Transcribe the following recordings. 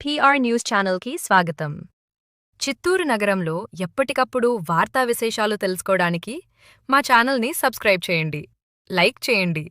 PR news ఛానల్కి స్వాగతం. చిత్తూరు నగరంలో ఎప్పటికప్పుడు వార్తా విశేషాలు తెలుసుకోవడానికి మా ఛానల్ని సబ్స్క్రైబ్ చేయండి, లైక్ చేయండి.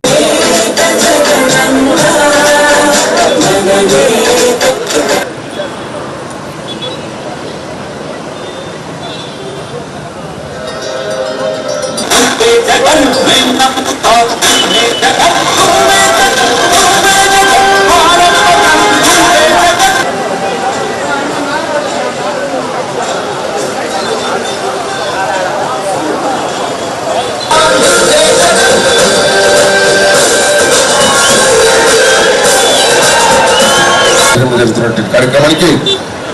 కార్యక్రమానికి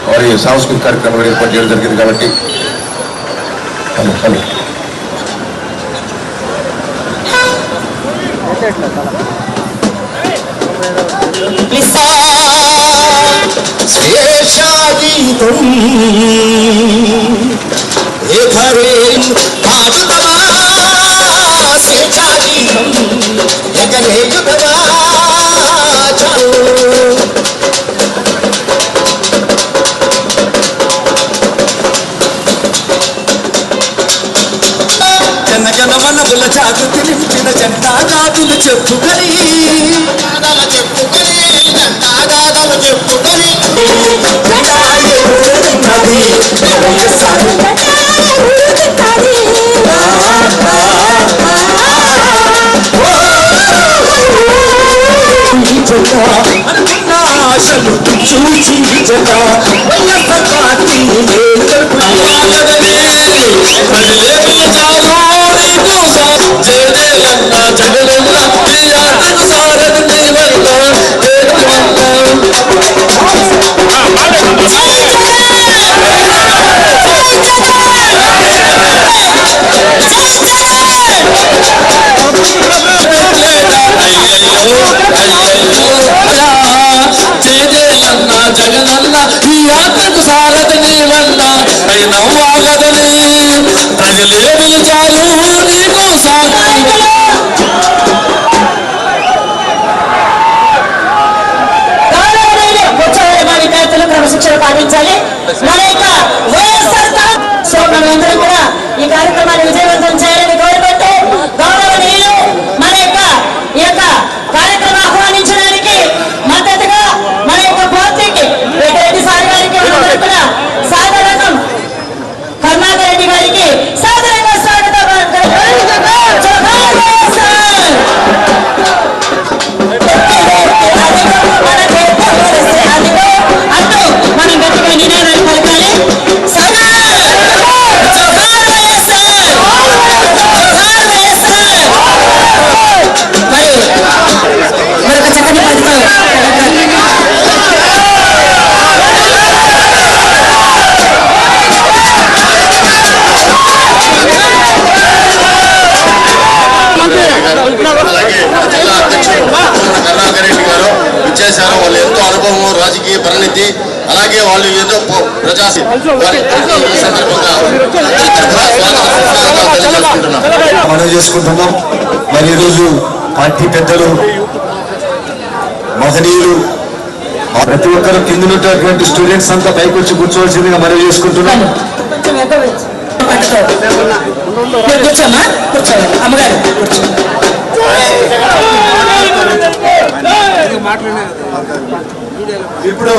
వారి సాంస్కృతిక కార్యక్రమాలు ఏర్పాటు చేయడం జరిగింది కాబట్టి జనగణమనముల జాగృతి నింపిన జెండాగాదులు చెప్పుకొని ఆశలు చూచి జగనన్న ఈ యాత్రకు సారథి వల్ల నవ్వాగదని ప్రజలే పిలిచారు నీకు విద్యార్థులు క్రమశిక్షణ పాటించాలి. మన యొక్క సో మనందరం కూడా ఈ కార్యక్రమాన్ని విజయవంతం చేయాలని కోరుకుంటూ గౌరవనీయులు మన ఈ యొక్క కార్యక్రమం ఆహ్వానించడానికి మద్దతుగా మన యొక్క పార్టీకి రెడ్డి సార్ గారికి తరపున సాధారణం కరుణాకర్ రెడ్డి గారికి సాధారణంగా స్వాగతం అంటూ మనం గట్టిగా నినాదాలు పలకాలి. మరొక చక్కని పద్ధతితో కరుణాకర్ రెడ్డి గారు ఇచ్చేశారు. వాళ్ళు ఎంతో అనుభవం, రాజకీయ పరిణితి, అలాగే వాళ్ళు ఏదో ప్రజా మనం చేసుకుంటున్నాం. మరి ఈరోజు పార్టీ పెద్దలు, మహనీయులు, ప్రతి ఒక్కరు కింద ఉన్నటువంటి స్టూడెంట్స్ అంతా పైకి వచ్చి కూర్చోవలసిందిగా మనం చేసుకుంటున్నాం. కూర్చోమ్మా, కూర్చోవాలి అమ్మగారు ఇప్పుడు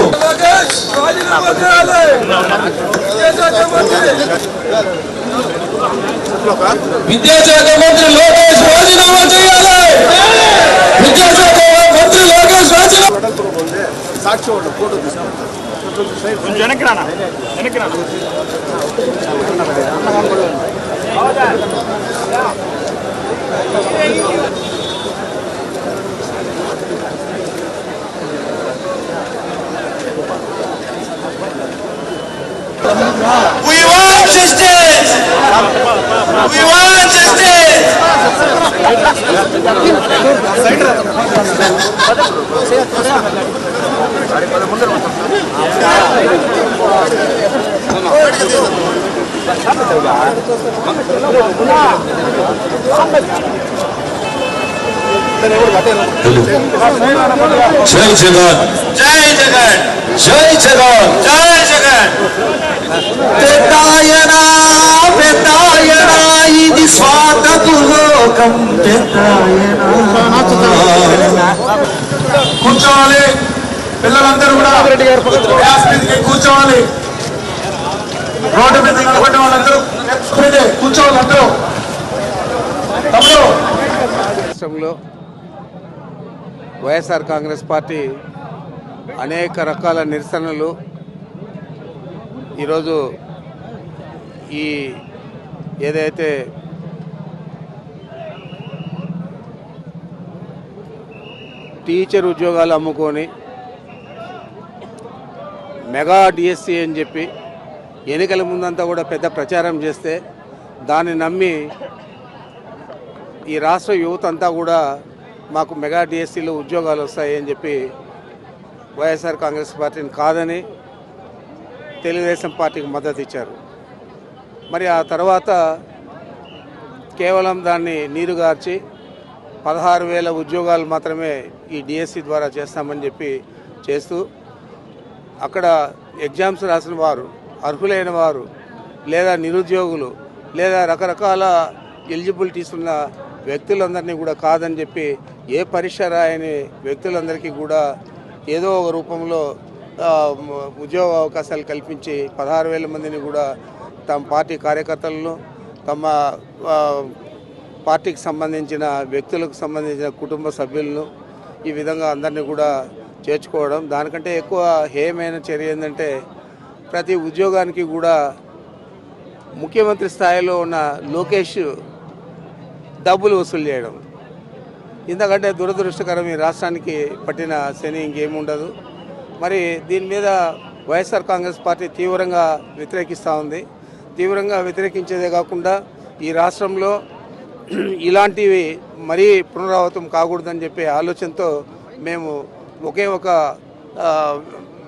విద్యాశాఖ మంత్రి లోకేష్ రాజీనామా చేయాలి. విద్యాశాఖ మంత్రి లోకేష్ రాజీనామా. We want justice. We want justice. జై జగన్, జై జగన్, జై జగన్, జై జగన్. పెద్దాయన పెద్దాయన ఇది స్వార్థపు లోకం పెద్దాయన. కూర్చోవాలి పిల్లలందరూ కూడా గ్యాస్ మీదకి కూర్చోవాలి. రోడ్డు మీద నిలబడ్డ వాళ్ళందరూ కూర్చోవాలి. అందరూ రాష్ట్రంలో వైఎస్ఆర్ కాంగ్రెస్ పార్టీ అనేక రకాల నిరసనలు ఈరోజు ఈ ఏదైతే టీచర్ ఉద్యోగాలు అమ్ముకొని మెగా డిఎస్సి అని చెప్పి ఎన్నికల ముందంతా కూడా పెద్ద ప్రచారం చేస్తే దాన్ని నమ్మి ఈ రాష్ట్ర యువత అంతా కూడా మాకు మెగా డిఎస్సీలో ఉద్యోగాలు వస్తాయి అని చెప్పి వైఎస్ఆర్ కాంగ్రెస్ పార్టీని కాదని తెలుగుదేశం పార్టీకి మద్దతు ఇచ్చారు. మరి ఆ తర్వాత కేవలం దాన్ని నీరుగార్చి 16,000 ఉద్యోగాలు మాత్రమే ఈ డిఎస్సి ద్వారా చేస్తామని చెప్పి చేస్తూ అక్కడ ఎగ్జామ్స్ రాసిన వారు, అర్హులైన వారు, లేదా నిరుద్యోగులు, లేదా రకరకాల ఎలిజిబిలిటీస్ ఉన్న వ్యక్తులందరినీ కూడా కాదని చెప్పి ఏ పరీక్ష రాయని వ్యక్తులందరికీ కూడా ఏదో ఒక రూపంలో ఉద్యోగ అవకాశాలు కల్పించి 16,000 మందిని కూడా తమ పార్టీ కార్యకర్తలను, తమ పార్టీకి సంబంధించిన వ్యక్తులకు సంబంధించిన కుటుంబ సభ్యులను ఈ విధంగా అందరినీ కూడా చేర్చుకోవడం. దానికంటే ఎక్కువ హేయమైన చర్య ఏంటంటే ప్రతి ఉద్యోగానికి కూడా ముఖ్యమంత్రి స్థాయిలో ఉన్న లోకేష్ డబ్బులు వసూలు చేయడం. ఇంతకంటే దురదృష్టకరం ఈ రాష్ట్రానికి పట్టిన శని ఇంకేముండదు. మరి దీని మీద వైఎస్ఆర్ కాంగ్రెస్ పార్టీ తీవ్రంగా వ్యతిరేకిస్తూ ఉంది. తీవ్రంగా వ్యతిరేకించేదే కాకుండా ఈ రాష్ట్రంలో ఇలాంటివి మరీ పునరావృతం కాకూడదని చెప్పే ఆలోచనతో మేము ఒకే ఒక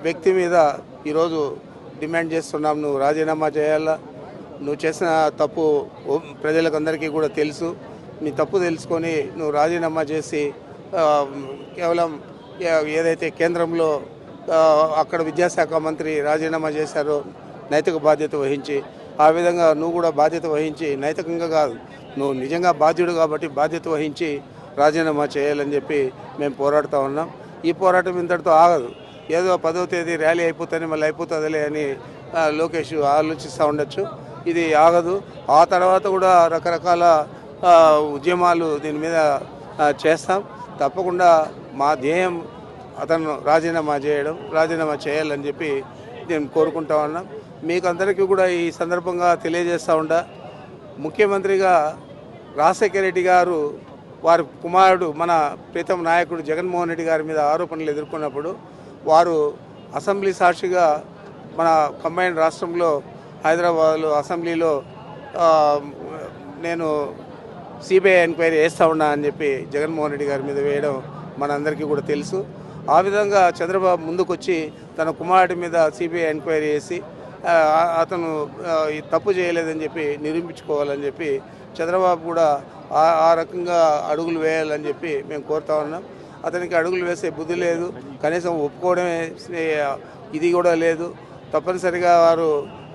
వ్యక్తి మీద ఈరోజు డిమాండ్ చేస్తున్నాం. నువ్వు రాజీనామా చేయాలా, నువ్వు చేసిన తప్పు ప్రజలకు అందరికీ కూడా తెలుసు, నీ తప్పు తెలుసుకొని నువ్వు రాజీనామా చేసి కేవలం ఏదైతే కేంద్రంలో అక్కడ విద్యాశాఖ మంత్రి రాజీనామా చేశారో నైతిక బాధ్యత వహించి, ఆ విధంగా నువ్వు కూడా బాధ్యత వహించి, నైతికంగా కాదు నువ్వు నిజంగా బాధ్యుడు కాబట్టి బాధ్యత వహించి రాజీనామా చేయాలని చెప్పి మేము పోరాడుతూ ఉన్నాం. ఈ పోరాటం ఇంతటితో ఆగదు. ఏదో 10వ తేదీ ర్యాలీ అయిపోతుంది మళ్ళీ అయిపోతుందిలే అని లోకేష్ ఆలోచిస్తూ ఉండొచ్చు. ఇది ఆగదు. ఆ తర్వాత కూడా రకరకాల ఉద్యమాలు దీని మీద చేస్తాం. తప్పకుండా మా ధ్యేయం అతను రాజీనామా చేయాలని చెప్పి నేను కోరుకుంటా ఉన్నాం. మీకు అందరికీ కూడా ఈ సందర్భంగా తెలియజేస్తూ ఉంటా, ముఖ్యమంత్రిగా రాజశేఖర రెడ్డి గారు వారి కుమారుడు మన ప్రీతం నాయకుడు జగన్మోహన్ రెడ్డి గారి మీద ఆరోపణలు ఎదుర్కొన్నప్పుడు వారు అసెంబ్లీ సాక్షిగా మన కంబైన్డ్ రాష్ట్రంలో హైదరాబాద్లో అసెంబ్లీలో నేను సిబిఐ ఎంక్వైరీ వేస్తూ ఉన్నా అని చెప్పి జగన్మోహన్ రెడ్డి గారి మీద వేయడం మనందరికీ కూడా తెలుసు. ఆ విధంగా చంద్రబాబు ముందుకొచ్చి తన కుమారుడి మీద సిబిఐ ఎంక్వైరీ చేసి అతను తప్పు చేయలేదని చెప్పి నిరూపించుకోవాలని చెప్పి చంద్రబాబు కూడా ఆ రకంగా అడుగులు వేయాలని చెప్పి మేము కోరుతా ఉన్నాం. అతనికి అడుగులు వేసే బుద్ధి లేదు, కనీసం ఒప్పుకోవడమే ఇది కూడా లేదు. తప్పనిసరిగా వారు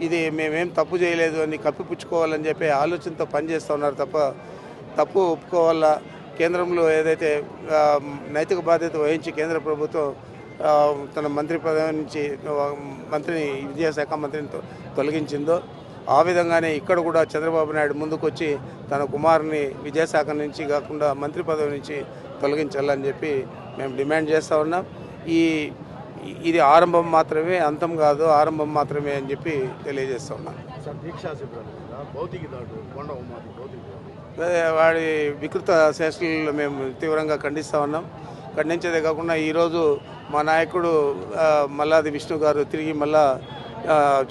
ఇది మేమేం తప్పు చేయలేదు అని కప్పిపుచ్చుకోవాలని చెప్పి ఆలోచనతో పనిచేస్తూ ఉన్నారు తప్ప తప్పు ఒప్పుకోవాలా. కేంద్రంలో ఏదైతే నైతిక బాధ్యత వహించి కేంద్ర ప్రభుత్వం తన మంత్రి పదవి నుంచి మంత్రిని విద్యాశాఖ మంత్రిని తొలగించిందో ఆ విధంగానే ఇక్కడ కూడా చంద్రబాబు నాయుడు ముందుకొచ్చి తన కుమారుని విద్యాశాఖ నుంచి కాకుండా మంత్రి పదవి నుంచి తొలగించాలని చెప్పి మేము డిమాండ్ చేస్తూ ఉన్నాం. ఇది ఆరంభం మాత్రమే, అంతం కాదు, ఆరంభం మాత్రమే అని చెప్పి తెలియజేస్తూ ఉన్నాం. వాడి వికృత చేష్టలను మేము తీవ్రంగా ఖండిస్తూ ఉన్నాం. ఖండించేదే కాకుండా ఈరోజు మా నాయకుడు మల్లాది విష్ణు గారు తిరిగి మళ్ళా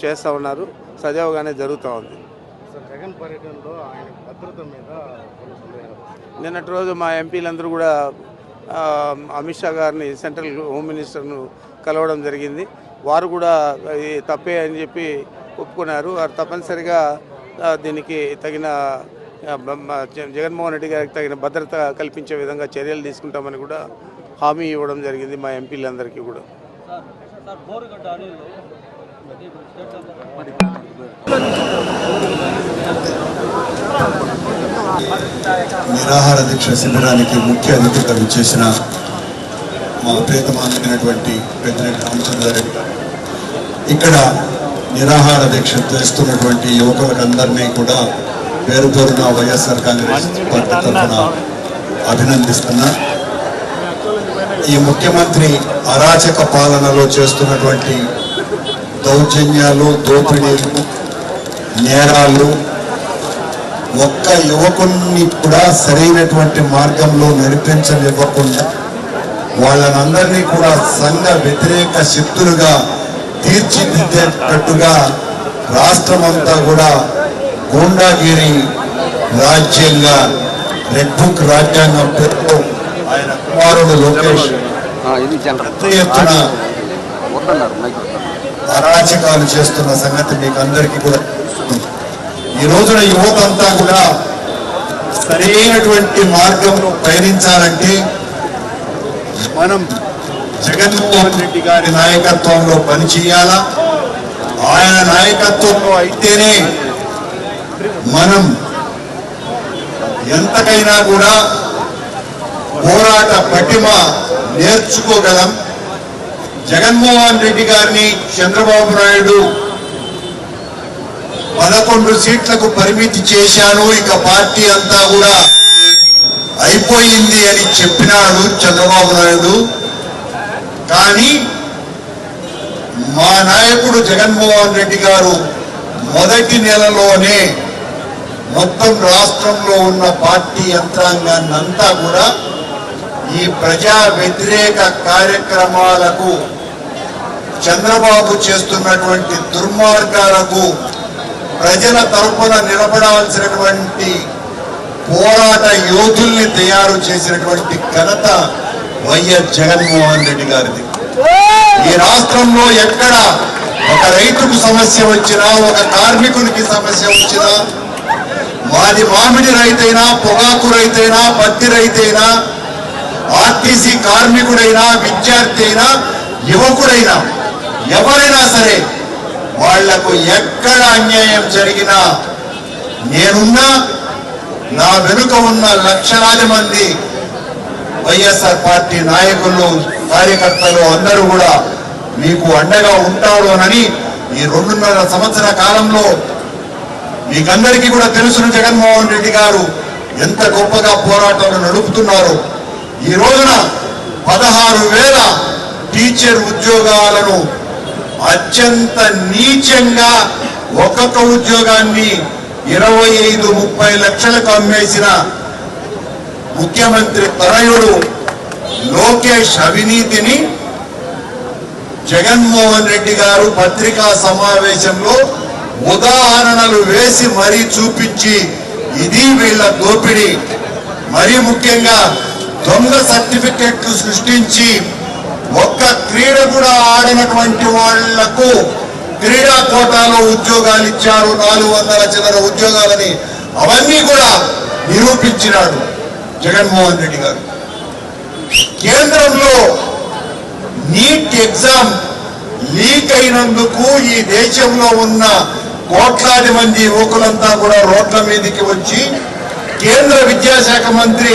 చేస్తూ ఉన్నారు. సజావుగానే జరుగుతూ ఉంది. జగన్ పర్యటనలో ఆయన భద్రత మీద నిన్నటి రోజు మా ఎంపీలందరూ కూడా అమిత్ షా గారిని, సెంట్రల్ హోమ్ మినిస్టర్ను కలవడం జరిగింది. వారు కూడా తప్పే అని చెప్పి ఒప్పుకున్నారు. వారు తప్పనిసరిగా దీనికి తగిన జగన్మోహన్ రెడ్డి గారికి తగిన భద్రత కల్పించే విధంగా చర్యలు తీసుకుంటామని కూడా హామీ ఇవ్వడం జరిగింది మా ఎంపీలందరికీ కూడా. నిరాహార దీక్ష శిబిరానికి ముఖ్య అతిథిగా విచ్చేసిన మా ప్రియతమానమైనటువంటి పెద్దిరెడ్డి రామచంద్రారెడ్డి గారు, ఇక్కడ నిరాహార దీక్ష చేస్తున్నటువంటి యువకులందరినీ కూడా పేరు పేరున వైఎస్ఆర్ కాంగ్రెస్ పార్టీ తరఫున అభినందిస్తున్నా. ఈ ముఖ్యమంత్రి అరాచక పాలనలో చేస్తున్నటువంటి దౌర్జన్యాలు, దోపిడీలు, నేరాలు ఒక్క యువకుల్ని కూడా సరైనటువంటి మార్గంలో నడిపించనివ్వకుండా వాళ్ళనందరినీ కూడా సంఘ వ్యతిరేక శక్తులుగా తీర్చిదిద్దేటట్టుగా రాష్ట్రమంతా కూడా గూండాగిరి రాజ్యంగా రెడ్ బుక్ రాజ్యాంగం పేరుతో ఆయన కుమారుడు లోకేష్ పెద్ద ఎత్తున అరాచకాలు చేస్తున్న సంగతి మీకు అందరికీ కూడా ఈ రోజున యువత అంతా కూడా సరైనటువంటి మార్గంలో పయనించాలంటే మనం జగన్మోహన్ రెడ్డి గారి నాయకత్వంలో పనిచేయాలా. ఆయన నాయకత్వంలో అయితేనే మనం ఎంతకైనా కూడా పోరాట పటిమ నేర్చుకోగలం. జగన్మోహన్ రెడ్డి గారిని చంద్రబాబు నాయుడు 11 సీట్లకు పరిమితి చేశాను, ఇక పార్టీ అంతా కూడా అయిపోయింది అని చెప్పినాడు చంద్రబాబు నాయుడు. కానీ మా నాయకుడు జగన్మోహన్ రెడ్డి గారు మొదటి నెలలోనే మొత్తం రాష్ట్రంలో ఉన్న పార్టీ యంత్రాంగాన్ని అంతా కూడా ఈ ప్రజా వ్యతిరేక కార్యక్రమాలకు, చంద్రబాబు చేస్తున్నటువంటి దుర్మార్గాలకు ప్రజల తరపున నిలబడాల్సినటువంటి పోరాట యోధుల్ని తయారు చేసినటువంటి ఘనత వైఎస్ జగన్మోహన్ రెడ్డి గారిది. ఈ రాష్ట్రంలో ఎక్కడ ఒక రైతుకు సమస్య వచ్చినా, ఒక కార్మికునికి సమస్య వచ్చినా, మాది మామిడి రైతైనా, పొగాకు రైతైనా, పత్తి రైతైనా, ఆర్టీసీ కార్మికుడైనా, విద్యార్థి అయినా, యువకుడైనా, ఎవరైనా సరే వాళ్లకు ఎక్కడ అన్యాయం జరిగినా నేనున్నా, నా వెనుక ఉన్న లక్షలాది మంది వైఎస్ఆర్ పార్టీ నాయకులు, కార్యకర్తలు అందరూ కూడా మీకు అండగా ఉంటారు అని ఈ 2.5 సంవత్సర కాలంలో మీకందరికీ కూడా తెలుసును. జగన్మోహన్ రెడ్డి గారు ఎంత గొప్పగా పోరాటాలు నడుపుతున్నారు. ఈ రోజున 16,000 టీచర్ ఉద్యోగాలను అత్యంత నీచంగా ఒక్కొక్క ఉద్యోగాన్ని 25-30 లక్షలకు అమ్మేసిన ముఖ్యమంత్రి తనయుడు లోకేష్ అవినీతిని జగన్మోహన్ రెడ్డి గారు పత్రికా సమావేశంలో ఉదాహరణలు వేసి మరీ చూపించి ఇది వీళ్ళ దోపిడీ, మరీ ముఖ్యంగా దొంగ సర్టిఫికెట్లు సృష్టించి ఒక్క క్రీడ కూడా ఆడినటువంటి వాళ్లకు క్రీడా కోటాలో ఉద్యోగాలు ఇచ్చారు, 400 చిల్లర ఉద్యోగాలని. అవన్నీ కూడా నిరూపించినాడు జగన్మోహన్ రెడ్డి గారు. కేంద్రంలో నీట్ ఎగ్జామ్ లీక్ అయినందుకు ఈ దేశంలో ఉన్న కోట్లాది మంది యువకులంతా కూడా రోడ్ల మీదకి వచ్చి కేంద్ర విద్యాశాఖ మంత్రి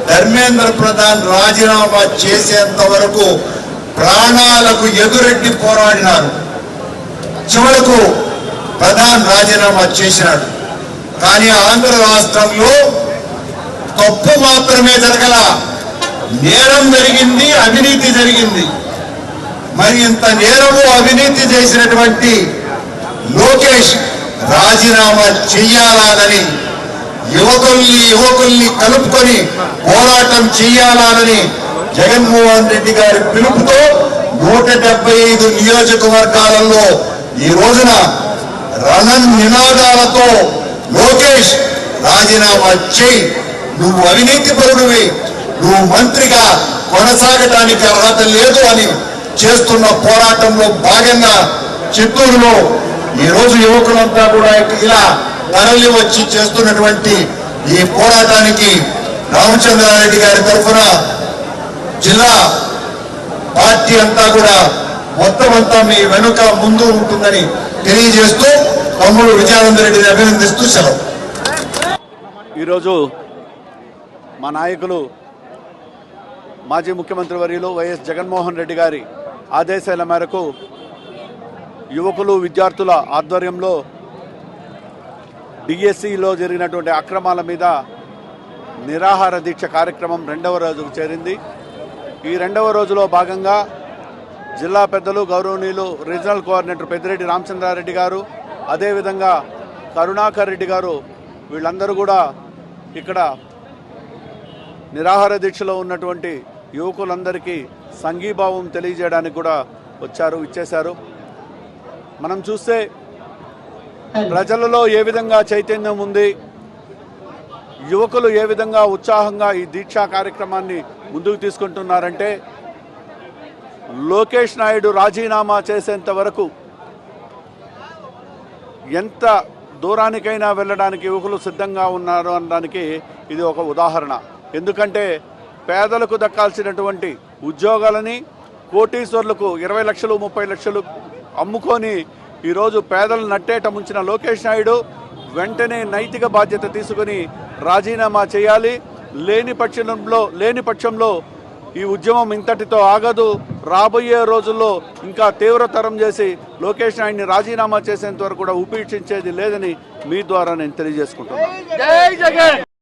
ధర్మేంద్ర ప్రధాన్ రాజీనామా చేసేంత వరకు ప్రాణాలకు ఎదురెడ్డి పోరాడినారు. చివరకు ప్రధాన్ రాజీనామా చేసినాడు. కానీ ఆంధ్ర రాష్ట్రంలో తప్పు మాత్రమే జరగల, నేరం జరిగింది, అవినీతి జరిగింది. మరి ఇంత నేరము అవినీతి చేసినటువంటి లోకేష్ రాజీనామా చెయ్యాలని, యువకుల్ని కలుపుకొని పోరాటం చెయ్యాలని జగన్మోహన్ రెడ్డి గారి పిలుపుతో 175 నియోజకవర్గాలలో ఈ రోజున రణన్ నినాదాలతో లోకేష్ రాజీనామా చేయి, నువ్వు అవినీతి పరుడివి, నువ్వు మంత్రిగా కొనసాగటానికి అర్హత లేదు అని చేస్తున్న పోరాటంలో భాగంగా చిత్తూరులో ఈ రోజు యువకులంతా కూడా ఇలా తరలి వచ్చి చేస్తున్నటువంటి ఈ పోరాటానికి రామచంద్రారెడ్డి గారి తరఫున జిల్లా పార్టీ అంతా కూడా మొత్తం అంతా మీ వెనుక ముందు ఉంటుందని తెలియజేస్తూ తమ్ముడు విజయానంద రెడ్డిని అభినందిస్తూ సెలవు. ఈరోజు మా నాయకులు మాజీ ముఖ్యమంత్రి వర్యులు వైఎస్ జగన్మోహన్ రెడ్డి గారి ఆదేశాల మేరకు యువకులు విద్యార్థుల ఆధ్వర్యంలో డిఎస్సిలో జరిగినటువంటి అక్రమాల మీద నిరాహార దీక్ష కార్యక్రమం 2వ రోజుకు చేరింది. ఈ 2వ రోజులో భాగంగా జిల్లా పెద్దలు గౌరవనీయులు రీజనల్ కోఆర్డినేటర్ పెద్దిరెడ్డి రామచంద్రారెడ్డి గారు, అదేవిధంగా కరుణాకర్ రెడ్డి గారు వీళ్ళందరూ కూడా ఇక్కడ నిరాహార దీక్షలో ఉన్నటువంటి యువకులందరికీ సంఘీభావం తెలియజేయడానికి కూడా ఇచ్చేశారు. మనం చూస్తే ప్రజలలో ఏ విధంగా చైతన్యం ఉంది, యువకులు ఏ విధంగా ఉత్సాహంగా ఈ దీక్షా కార్యక్రమాన్ని ముందుకు తీసుకుంటున్నారంటే లోకేష్ నాయుడు రాజీనామా చేసేంత వరకు ఎంత దూరానికైనా వెళ్ళడానికి యువకులు సిద్ధంగా ఉన్నారు అనడానికి ఇది ఒక ఉదాహరణ. ఎందుకంటే పేదలకు దక్కాల్సినటువంటి ఉద్యోగాలని కోటీశ్వర్లకు 20 లక్షలు 30 లక్షలు అమ్ముకొని ఈరోజు పేదలను నట్టేట ముంచిన లోకేష్ నాయుడు వెంటనే నైతిక బాధ్యత తీసుకుని రాజీనామా చేయాలి. లేని పక్షంలో ఈ ఉద్యమం ఇంతటితో ఆగదు. రాబోయే రోజుల్లో ఇంకా తీవ్రతరం చేసి లోకేష్ నాయుడిని రాజీనామా చేసేంత వరకు కూడా ఉపేక్షించేది లేదని మీ ద్వారా నేను తెలియజేసుకుంటున్నాను.